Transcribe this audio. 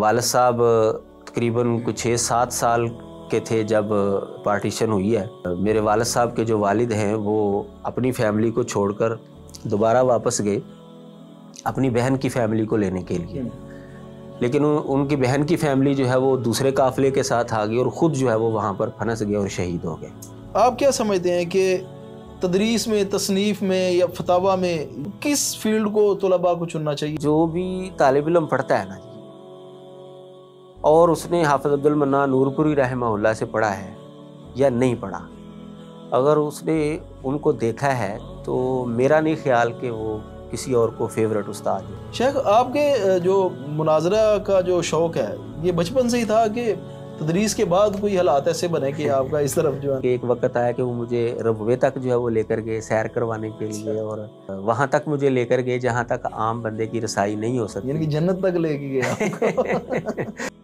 वालिद साहब तकरीबन कुछ 6-7 साल के थे जब पार्टीशन हुई है। मेरे वालिद साहब के जो वालिद हैं वो अपनी फैमिली को छोड़कर दोबारा वापस गए अपनी बहन की फैमिली को लेने के लिए, लेकिन उनकी बहन की फैमिली जो है वो दूसरे काफ़िले के साथ आ गई और ख़ुद जो है वो वहाँ पर फंस गए और शहीद हो गए। आप क्या समझते हैं कि तदरीस में, तसनीफ़ में या फतावा में किस फील्ड को तलबा को चुनना चाहिए? जो भी तालिब इल्म पढ़ता है ना जी और उसने हाफ़िज़ अब्दुल मन्नान नूरपुरी रहमहुल्लाह से पढ़ा है या नहीं पढ़ा, अगर उसने उनको देखा है तो मेरा नहीं ख्याल कि वो किसी और को फेवरेट उस्ताद है। शेख, आपके जो मुनाजरा का जो शौक़ है ये बचपन से ही था कि तदरीस के बाद कोई हालात ऐसे बने कि आपका इस तरफ जो है? एक वक्त आया कि वो मुझे रबवे तक जो है वो लेकर गए सैर करवाने के लिए और वहाँ तक मुझे लेकर गए जहाँ तक आम बंदे की रसाई नहीं हो सकती, यानी कि जन्नत तक लेके गए आपको।